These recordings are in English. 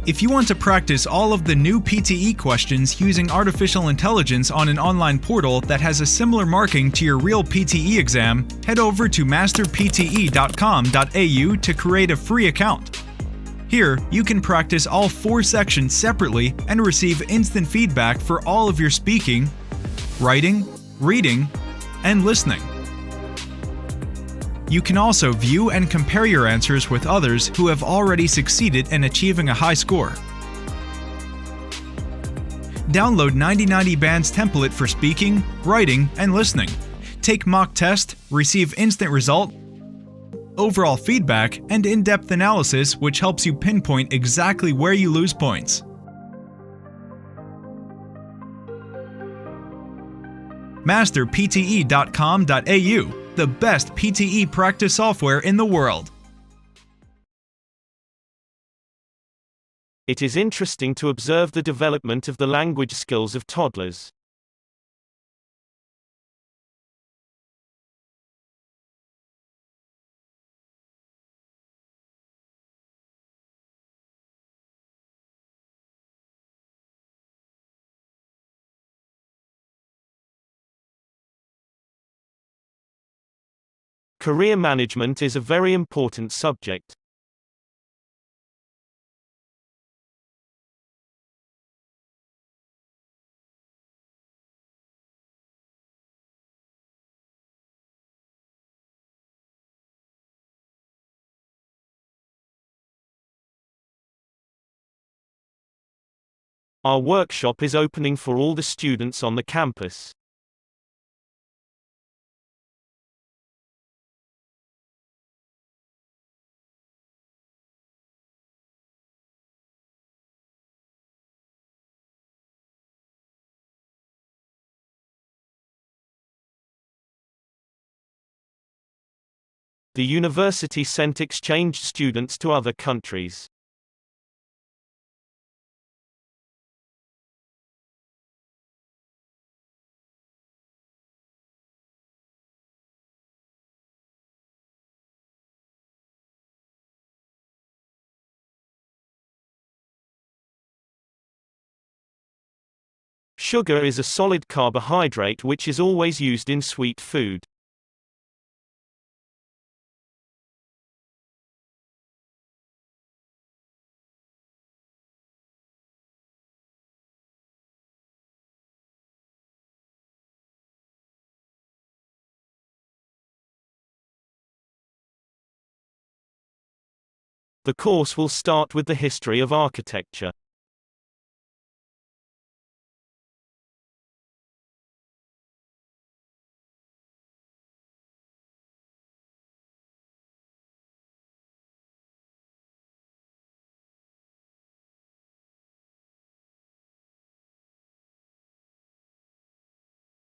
If you want to practice all of the new PTE questions using artificial intelligence on an online portal that has a similar marking to your real PTE exam, head over to masterpte.com.au to create a free account. Here, you can practice all 4 sections separately and receive instant feedback for all of your speaking, writing, reading, and listening. You can also view and compare your answers with others who have already succeeded in achieving a high score. Download 9090 Band's template for speaking, writing, and listening. Take mock test, receive instant result, overall feedback, and in-depth analysis which helps you pinpoint exactly where you lose points. masterpte.com.au, the best PTE practice software in the world. It is interesting to observe the development of the language skills of toddlers. Career management is a very important subject. Our workshop is opening for all the students on the campus. The university sent exchange students to other countries. Sugar is a solid carbohydrate which is always used in sweet food. The course will start with the history of architecture.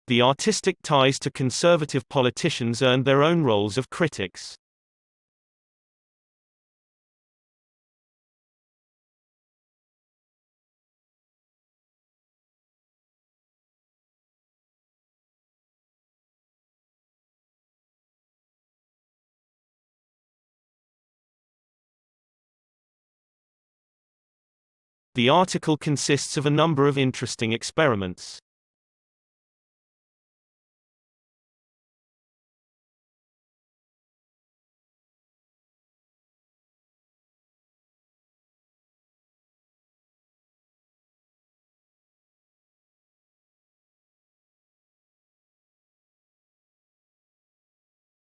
The artistic ties to conservative politicians earned their own roles of critics. The article consists of a number of interesting experiments.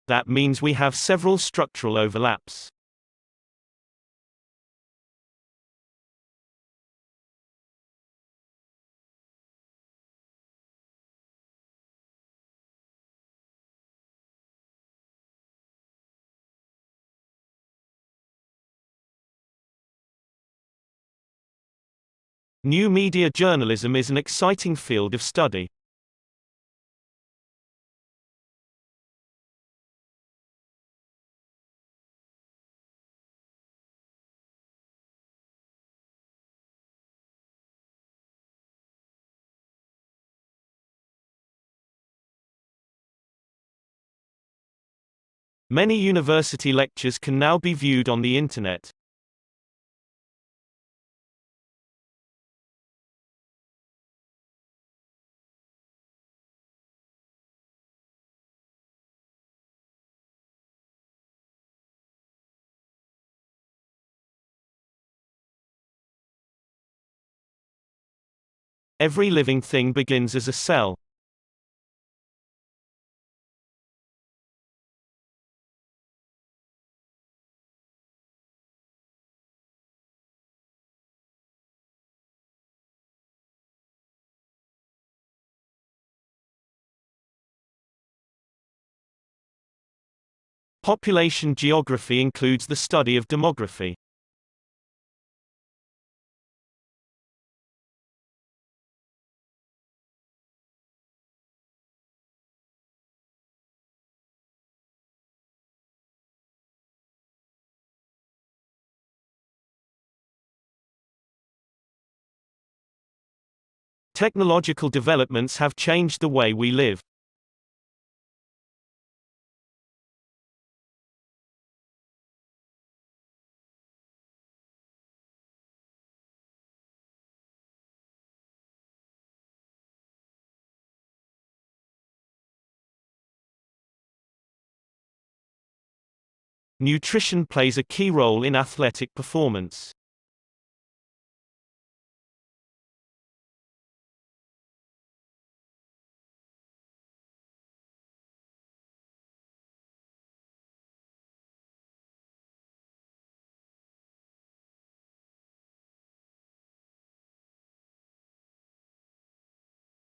That means we have several structural overlaps. New media journalism is an exciting field of study. Many university lectures can now be viewed on the Internet. Every living thing begins as a cell. Population geography includes the study of demography. Technological developments have changed the way we live. Nutrition plays a key role in athletic performance.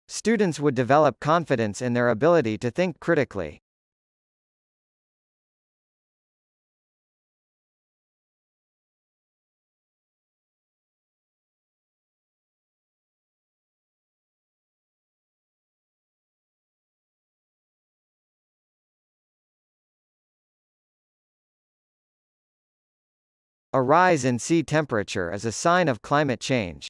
Students would develop confidence in their ability to think critically. A rise in sea temperature is a sign of climate change.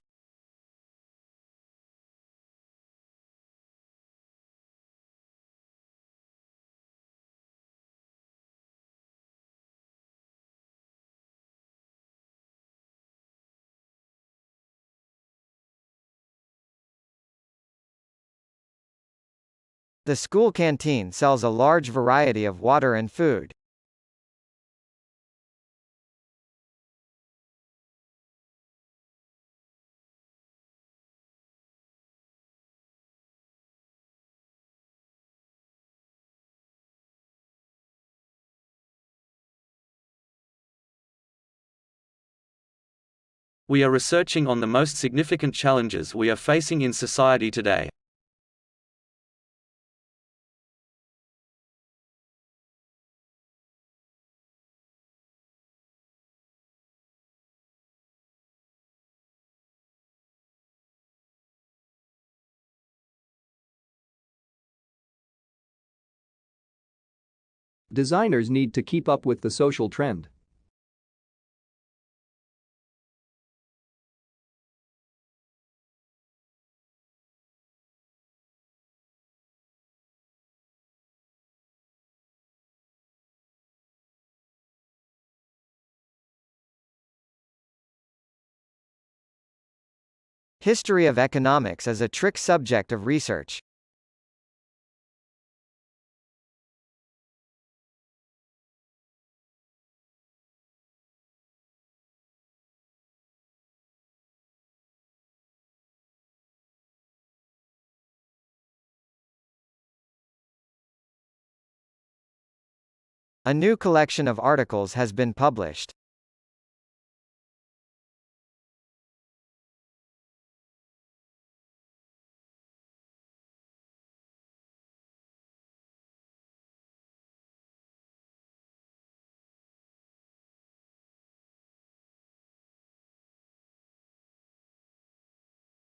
The school canteen sells a large variety of water and food. We are researching on the most significant challenges we are facing in society today. Designers need to keep up with the social trend. History of economics is a trick subject of research. A new collection of articles has been published.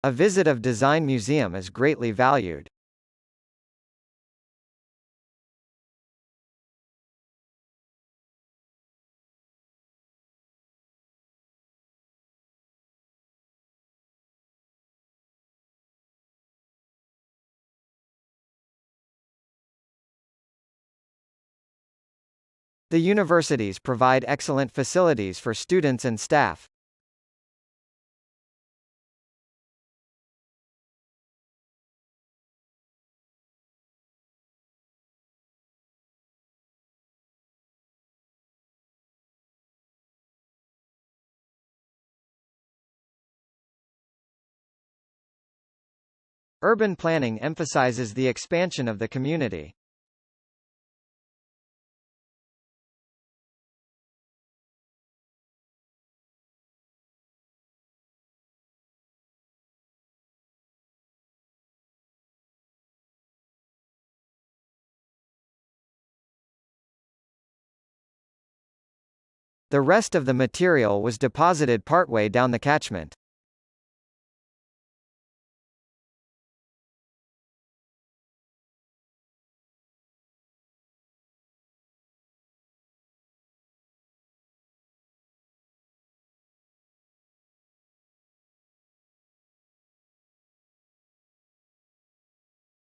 A visit of Design Museum is greatly valued. The universities provide excellent facilities for students and staff. Urban planning emphasizes the expansion of the community. The rest of the material was deposited partway down the catchment.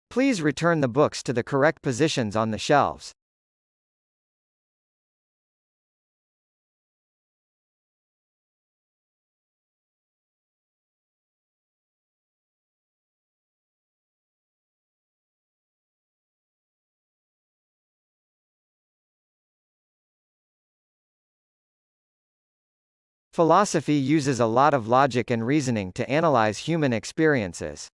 Please return the books to the correct positions on the shelves. Philosophy uses a lot of logic and reasoning to analyze human experiences.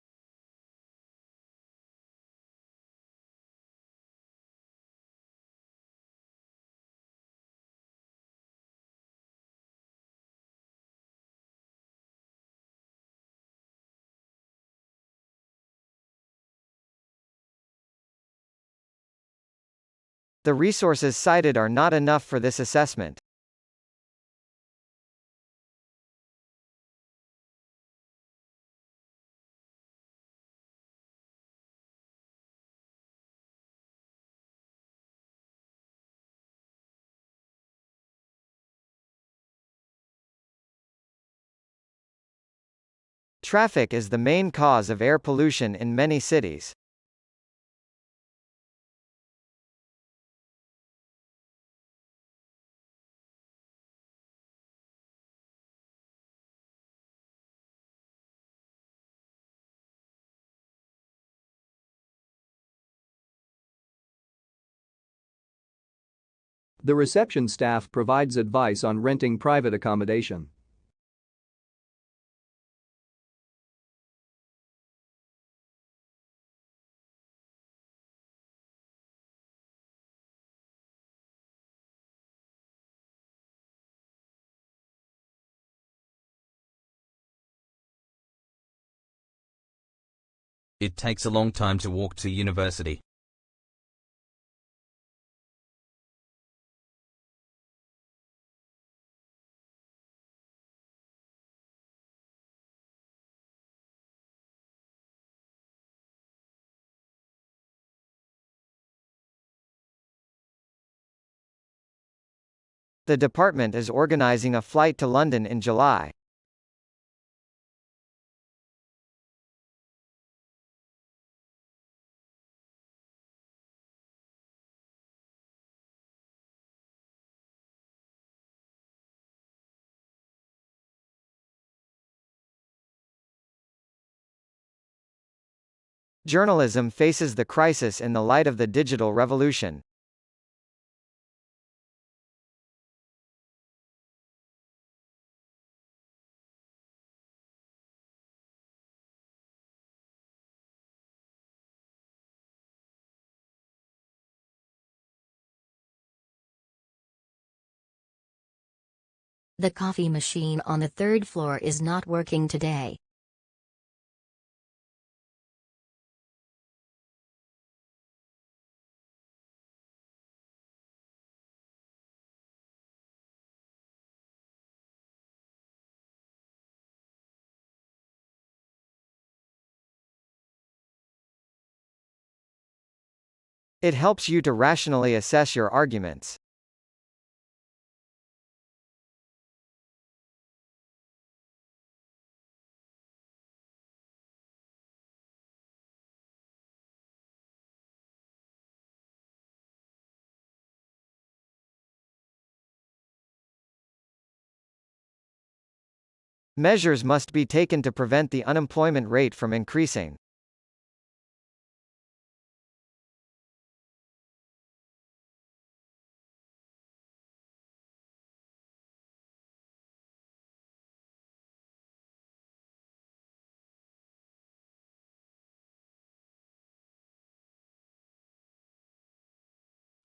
The resources cited are not enough for this assessment. Traffic is the main cause of air pollution in many cities. The reception staff provides advice on renting private accommodation. It takes a long time to walk to university. The department is organizing a flight to London in July. Journalism faces the crisis in the light of the digital revolution. The coffee machine on the third floor is not working today. It helps you to rationally assess your arguments. Measures must be taken to prevent the unemployment rate from increasing.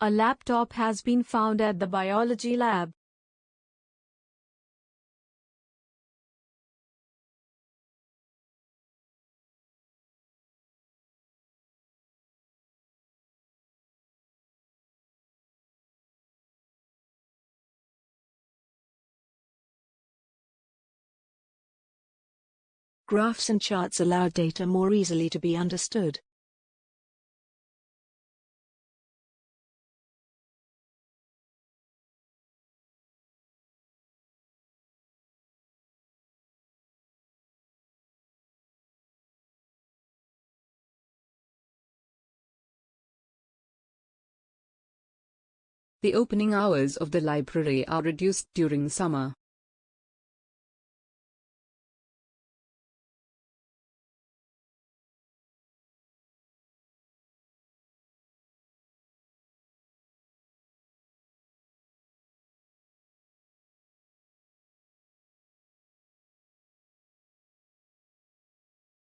A laptop has been found at the biology lab. Graphs and charts allow data more easily to be understood. The opening hours of the library are reduced during summer.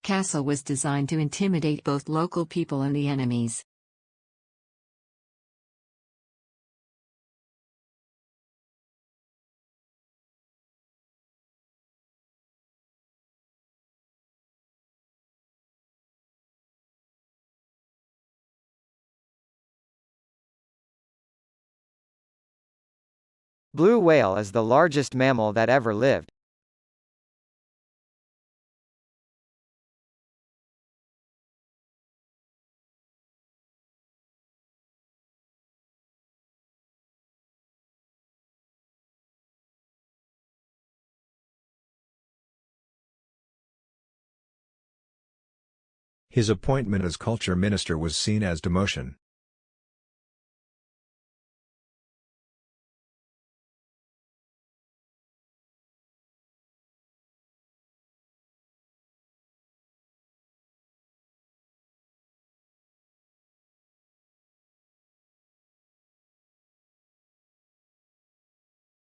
Castle was designed to intimidate both local people and the enemies. Blue whale is the largest mammal that ever lived. His appointment as culture minister was seen as demotion.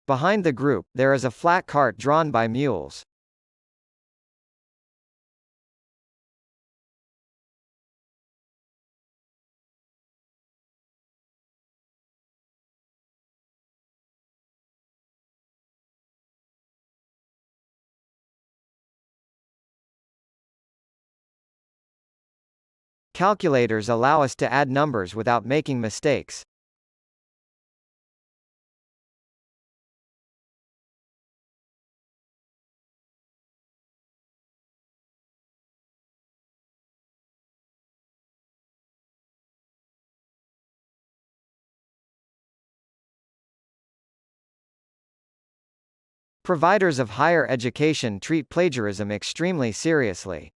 Behind the group, there is a flat cart drawn by mules. Calculators allow us to add numbers without making mistakes. Providers of higher education treat plagiarism extremely seriously.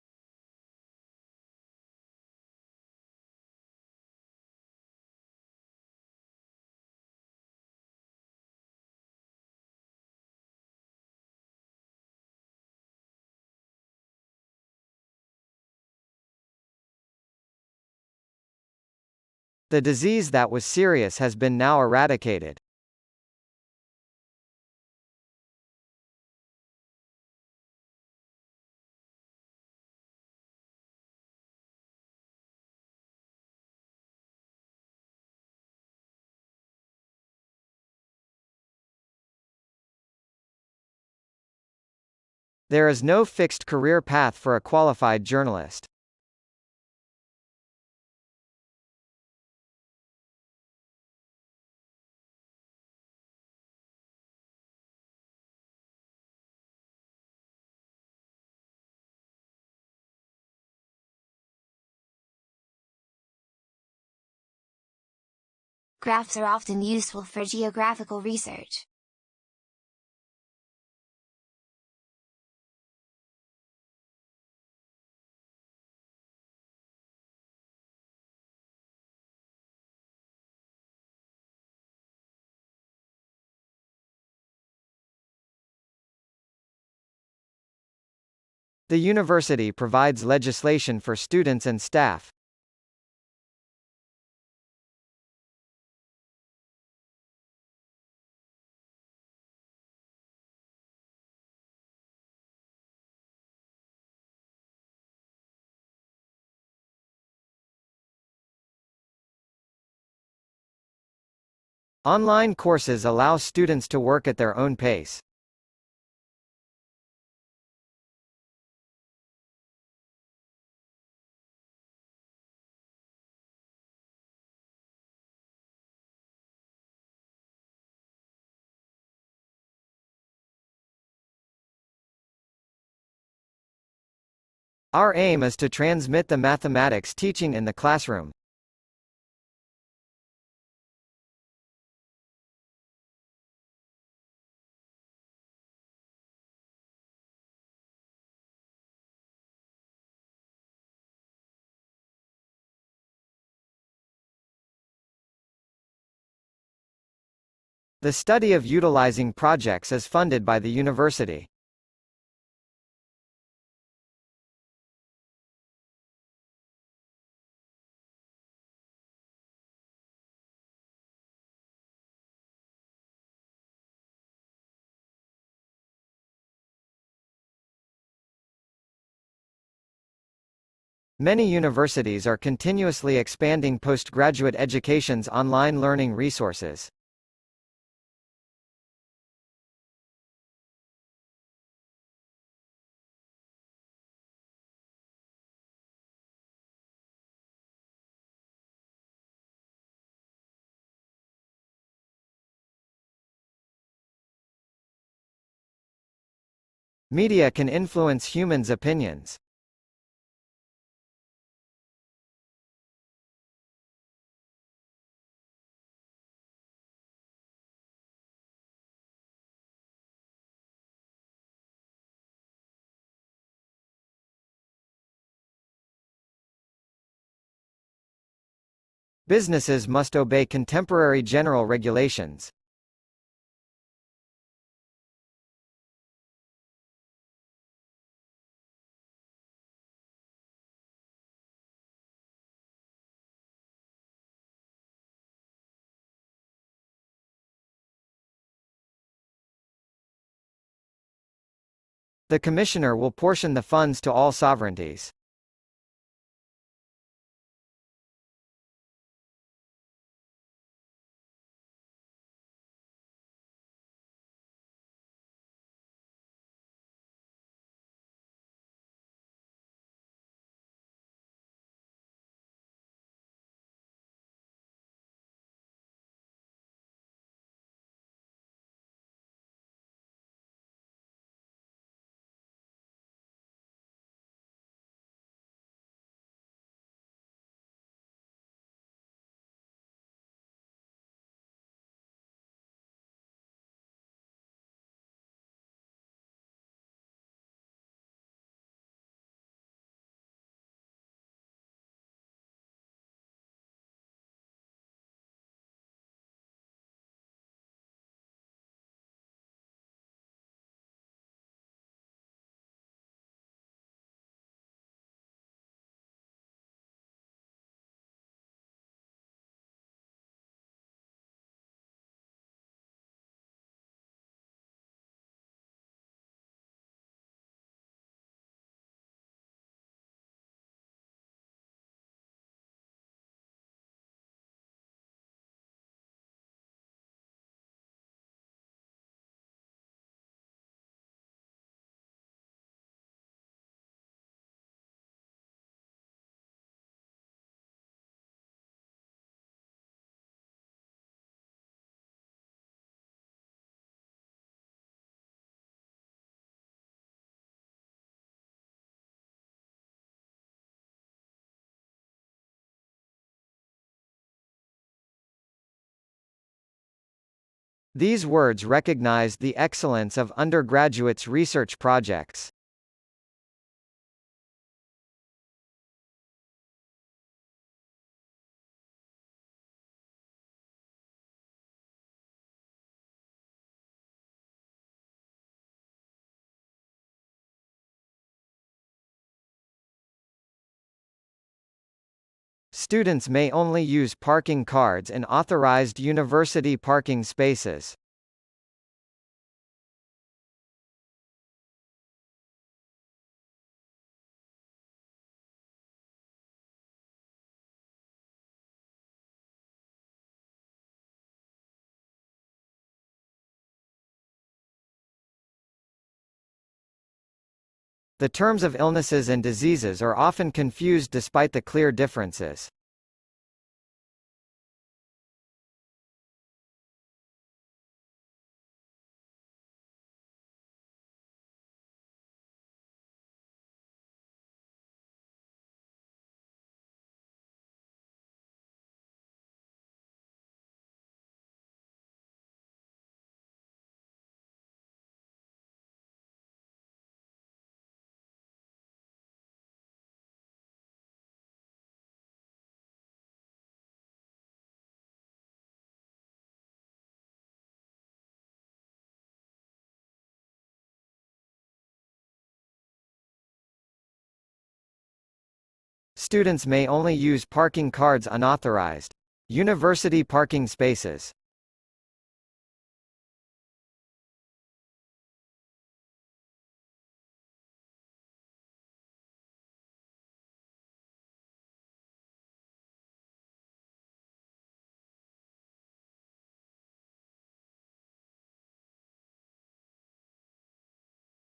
The disease that was serious has been now eradicated. There is no fixed career path for a qualified journalist. Graphs are often useful for geographical research. The university provides legislation for students and staff. Online courses allow students to work at their own pace. Our aim is to transmit the mathematics teaching in the classroom. The study of utilizing projects is funded by the university. Many universities are continuously expanding postgraduate education's online learning resources. Media can influence humans' opinions. Businesses must obey contemporary general regulations. The Commissioner will portion the funds to all sovereignties. These words recognize the excellence of undergraduates' research projects. Students may only use parking cards in authorized university parking spaces. The terms of illnesses and diseases are often confused despite the clear differences. Students may only use parking cards unauthorized. University parking spaces.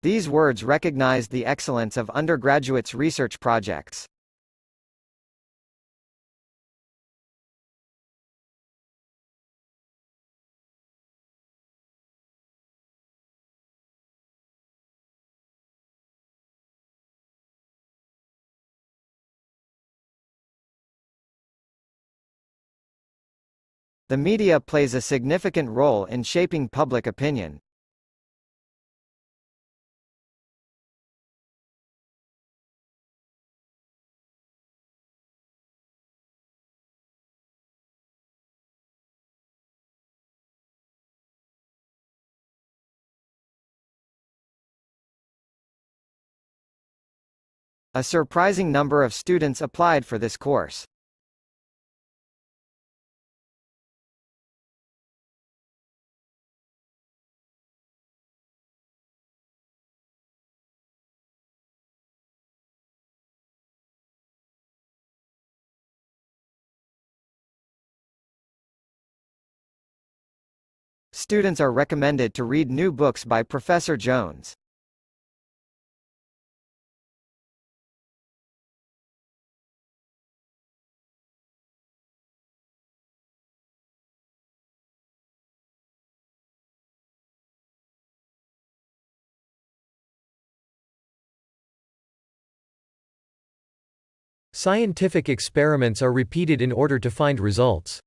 These words recognize the excellence of undergraduates' research projects. The media plays a significant role in shaping public opinion. A surprising number of students applied for this course. Students are recommended to read new books by Professor Jones. Scientific experiments are repeated in order to find results.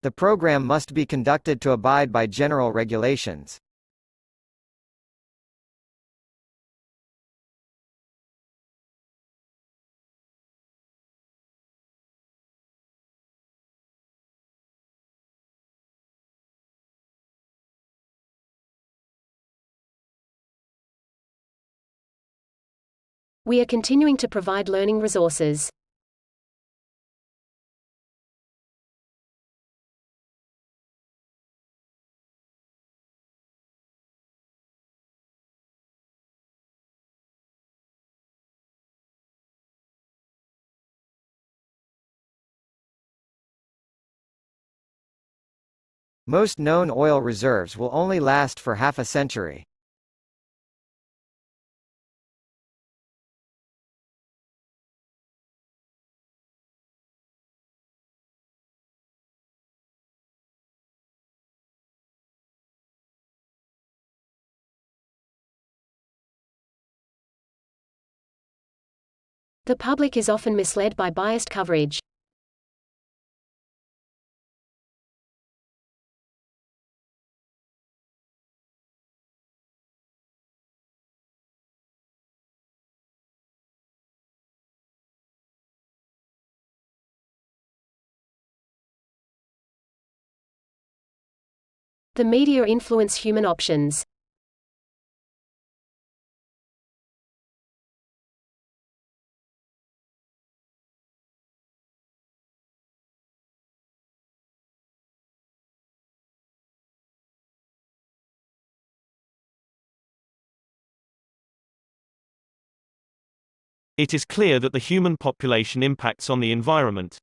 The program must be conducted to abide by general regulations. We are continuing to provide learning resources. Most known oil reserves will only last for half a century. The public is often misled by biased coverage. The media influence human options. It is clear that the human population impacts on the environment.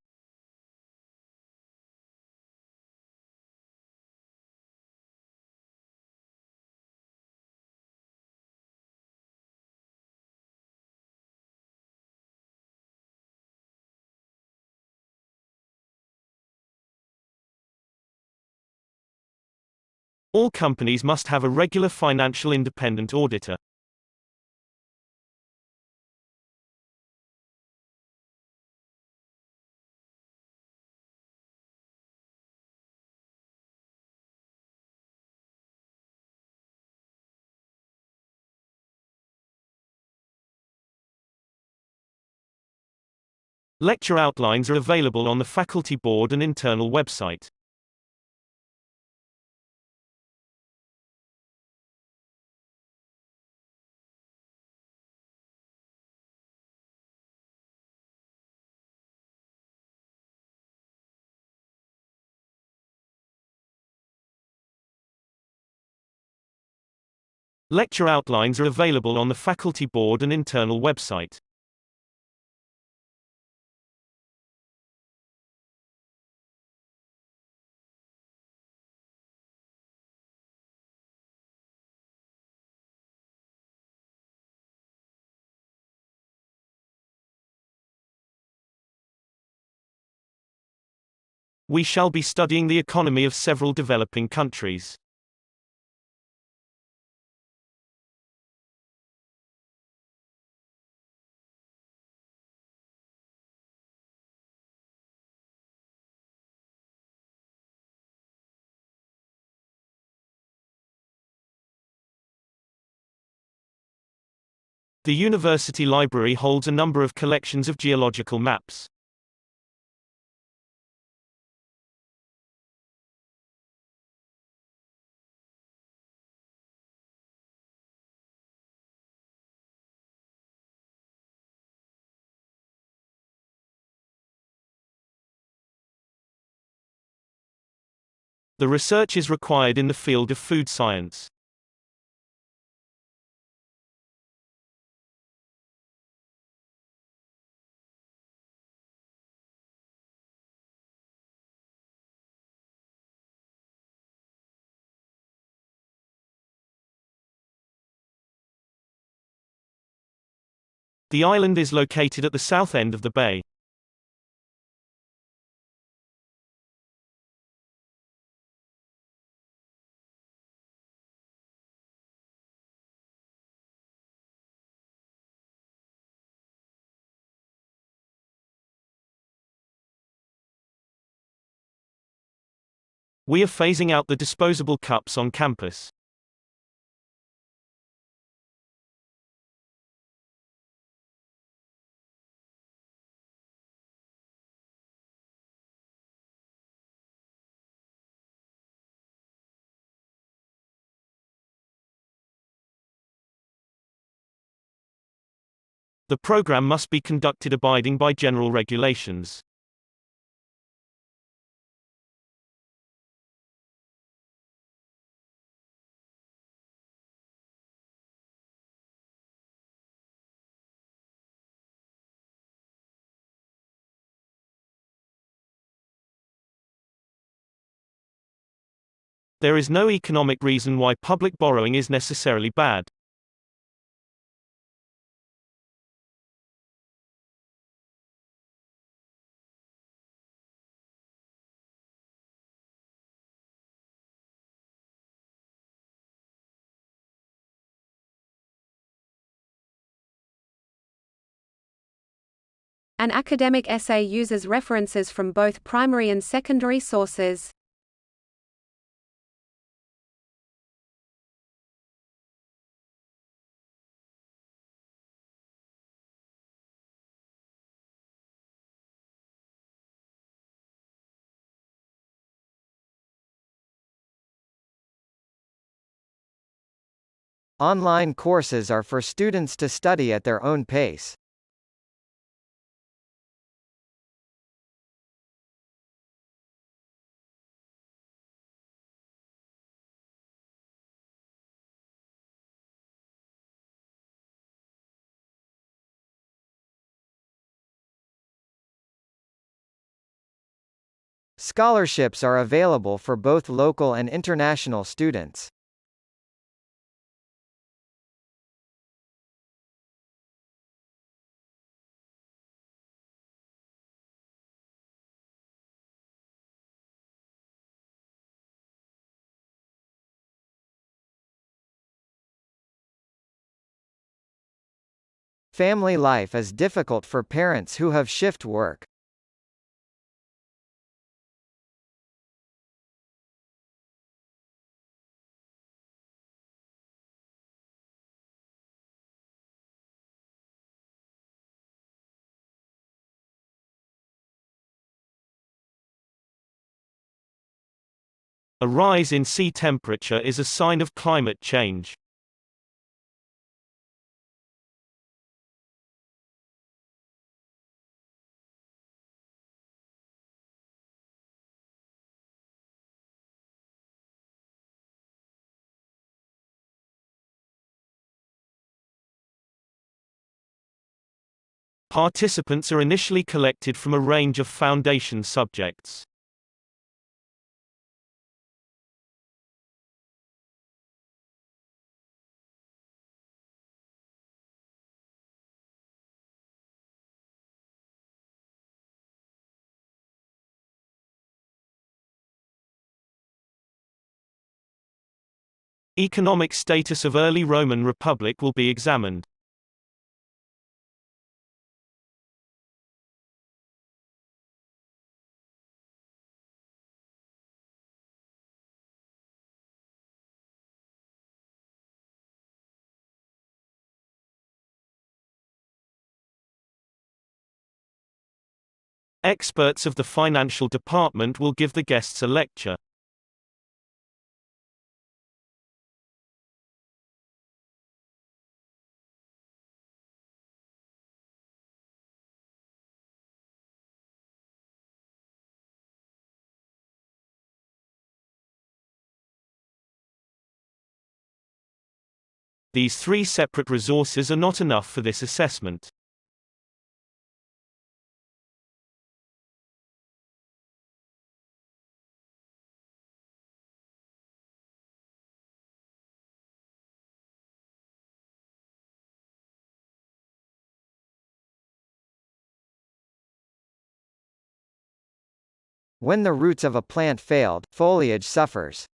All companies must have a regular financial independent auditor. Lecture outlines are available on the faculty board and internal website. Lecture outlines are available on the faculty board and internal website. We shall be studying the economy of several developing countries. The university library holds a number of collections of geological maps. The research is required in the field of food science. The island is located at the south end of the bay. We are phasing out the disposable cups on campus. The program must be conducted abiding by general regulations. There is no economic reason why public borrowing is necessarily bad. An academic essay uses references from both primary and secondary sources. Online courses are for students to study at their own pace. Scholarships are available for both local and international students. Family life is difficult for parents who have shift work. A rise in sea temperature is a sign of climate change. Participants are initially collected from a range of foundation subjects. Economic status of early Roman Republic will be examined. Experts of the financial department will give the guests a lecture. These three separate resources are not enough for this assessment. When the roots of a plant failed, foliage suffers.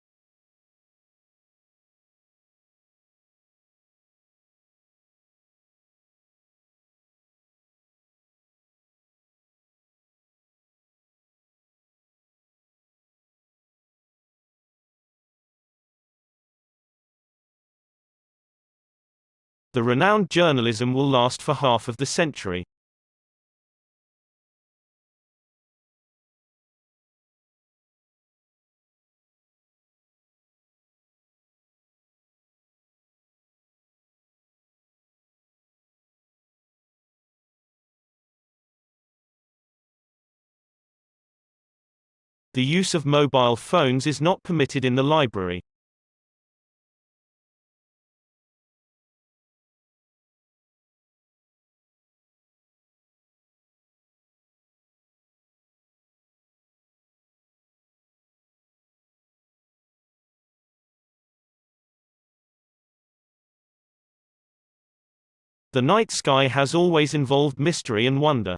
The renowned journalism will last for half of the century. The use of mobile phones is not permitted in the library. The night sky has always involved mystery and wonder.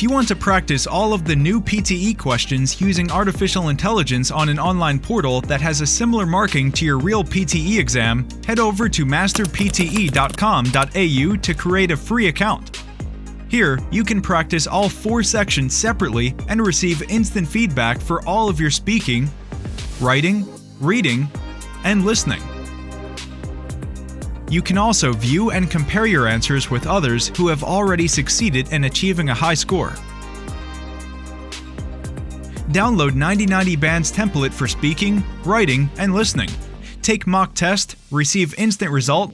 If you want to practice all of the new PTE questions using artificial intelligence on an online portal that has a similar marking to your real PTE exam, head over to masterpte.com.au to create a free account. Here, you can practice all 4 sections separately and receive instant feedback for all of your speaking, writing, reading, and listening. You can also view and compare your answers with others who have already succeeded in achieving a high score. Download 9090 Band's template for speaking, writing, and listening. Take mock test, receive instant result,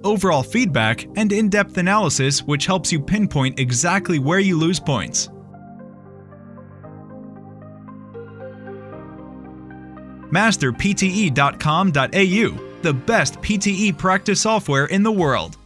overall feedback, and in-depth analysis which helps you pinpoint exactly where you lose points. Masterpte.com.au, the best PTE practice software in the world.